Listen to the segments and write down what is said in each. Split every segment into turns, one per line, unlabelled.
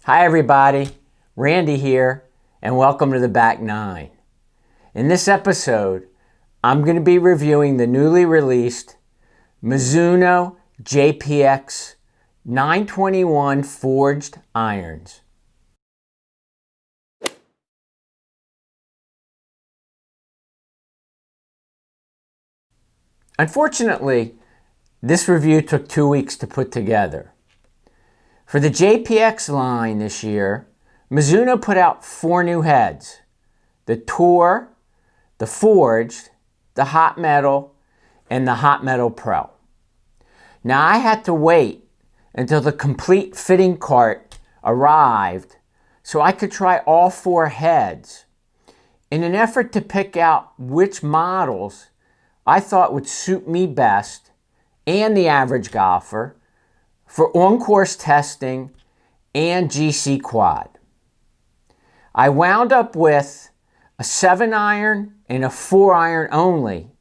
Hi everybody, Randy here, and welcome to the Back 9. In this episode, I'm going to be reviewing the newly released Mizuno JPX 921 forged irons. Unfortunately, this review took 2 weeks to put together. For the JPX line this year, Mizuno put out 4 new heads: the Tour, the Forged, the Hot Metal, and the Hot Metal Pro. Now I had to wait until the complete fitting cart arrived so I could try all 4 heads in an effort to pick out which models I thought would suit me best and the average golfer for on-course testing and GC quad. I wound up with a 7-iron and a 4-iron only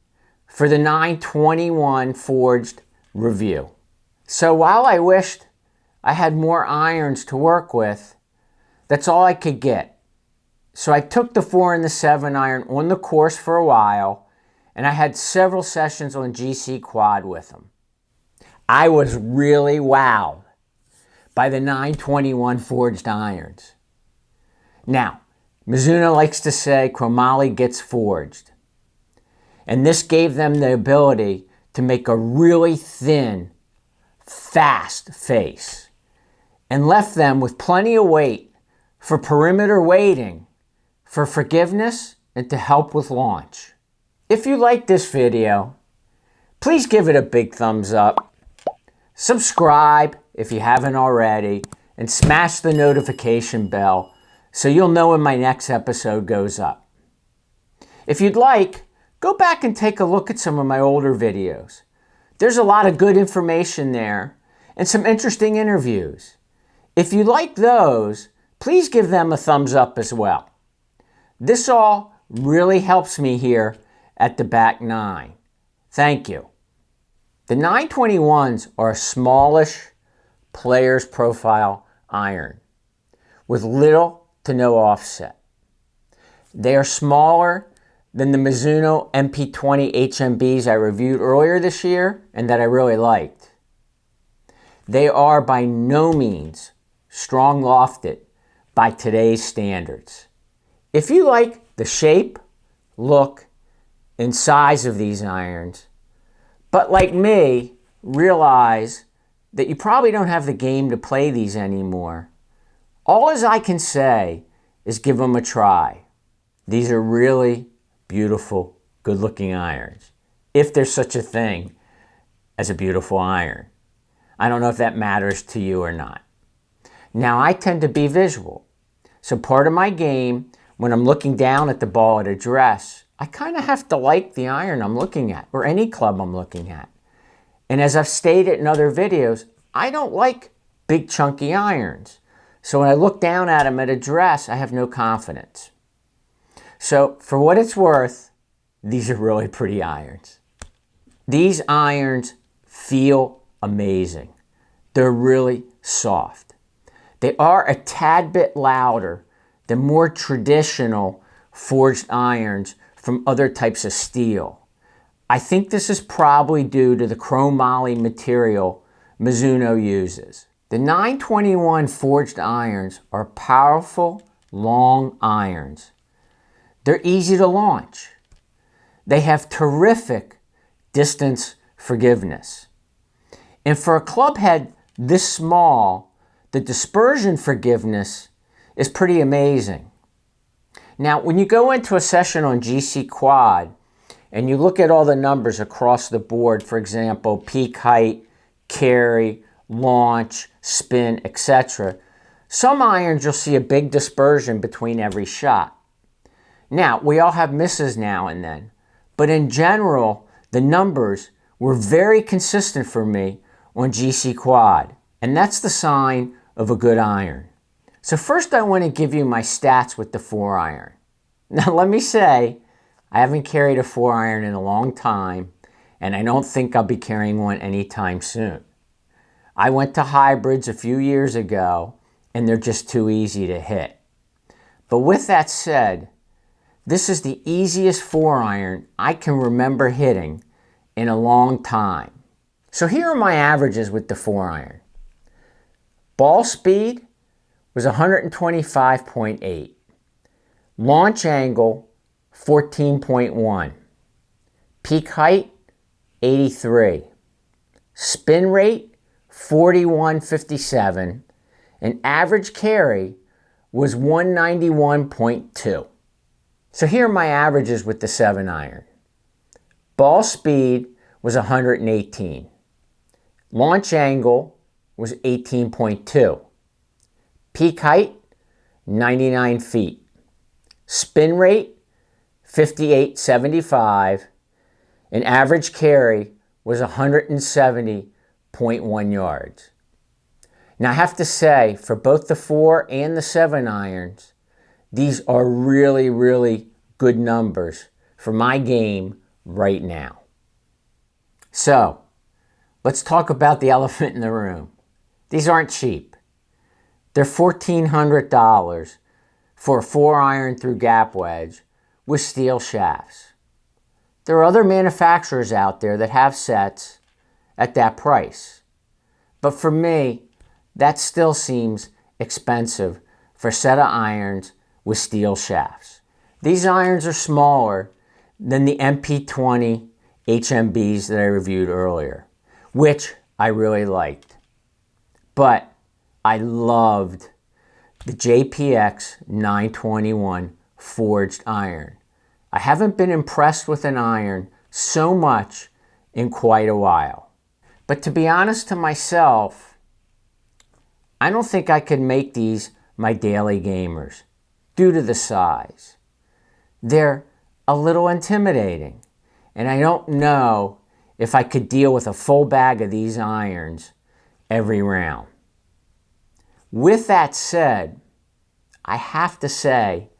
for the 921 forged review. So while I wished I had more irons to work with, that's all I could get. So I took the 4 and the 7-iron on the course for a while, and I had several sessions on GC quad with them. I was really wowed by the 921 forged irons. Now, Mizuno likes to say chromoly gets forged. And this gave them the ability to make a really thin, fast face and left them with plenty of weight for perimeter weighting, for forgiveness, and to help with launch. If you like this video, please give it a big thumbs up. Subscribe if you haven't already, and smash the notification bell so you'll know when my next episode goes up. If you'd like, go back and take a look at some of my older videos. There's a lot of good information there and some interesting interviews. If you like those, please give them a thumbs up as well. This all really helps me here at the Back 9. Thank you. The 921s are a smallish player's profile iron with little to no offset. They are smaller than the Mizuno MP20 HMBs I reviewed earlier this year and that I really liked. They are by no means strong lofted by today's standards. If you like the shape, look, and size of these irons, but like me, realize that you probably don't have the game to play these anymore, all as I can say is give them a try. These are really beautiful, good-looking irons, if there's such a thing as a beautiful iron. I don't know if that matters to you or not. Now, I tend to be visual, so part of my game, when I'm looking down at the ball at address, I kind of have to like the iron I'm looking at, or any club I'm looking at. And as I've stated in other videos, I don't like big chunky irons. So when I look down at them at address, I have no confidence. So for what it's worth, these are really pretty irons. These irons feel amazing. They're really soft. They are a tad bit louder than more traditional forged irons from other types of steel. I think this is probably due to the chromoly material Mizuno uses. The 921 forged irons are powerful, long irons. They're easy to launch. They have terrific distance forgiveness. And for a club head this small, the dispersion forgiveness is pretty amazing. Now, when you go into a session on GC quad and you look at all the numbers across the board, for example, peak height, carry, launch, spin, etc., some irons you'll see a big dispersion between every shot. Now, we all have misses now and then, but in general, the numbers were very consistent for me on GC quad, and that's the sign of a good iron. So first I want to give you my stats with the 4-iron. Now let me say, I haven't carried a 4-iron in a long time, and I don't think I'll be carrying one anytime soon. I went to hybrids a few years ago, and they're just too easy to hit. But with that said, this is the easiest 4-iron I can remember hitting in a long time. So here are my averages with the 4-iron. Ball speed was 125.8. Launch angle, 14.1. Peak height, 83. Spin rate, 41.57. And average carry was 191.2. So here are my averages with the 7-iron. Ball speed was 118. Launch angle was 18.2. Peak height, 99 feet. Spin rate, 58.75. And average carry was 170.1 yards. Now I have to say, for both the 4 and the 7-irons, these are really, really good numbers for my game right now. So, let's talk about the elephant in the room. These aren't cheap. They're $1,400 for a 4-iron through gap wedge with steel shafts. There are other manufacturers out there that have sets at that price. But for me, that still seems expensive for a set of irons with steel shafts. These irons are smaller than the MP20 HMBs that I reviewed earlier, which I really liked. But I loved the JPX 921 forged iron. I haven't been impressed with an iron so much in quite a while. But to be honest to myself, I don't think I could make these my daily gamers due to the size. They're a little intimidating, and I don't know if I could deal with a full bag of these irons every round. With that said, I have to say,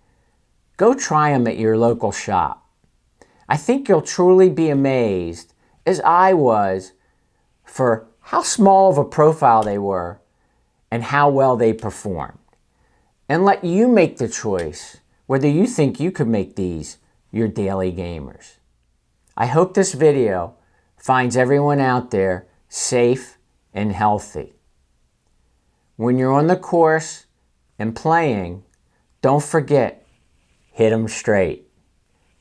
go try them at your local shop. I think you'll truly be amazed, as I was, for how small of a profile they were and how well they performed. And let you make the choice whether you think you could make these your daily gamers. I hope this video finds everyone out there safe and healthy. When you're on the course and playing, don't forget, hit 'em straight.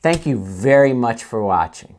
Thank you very much for watching.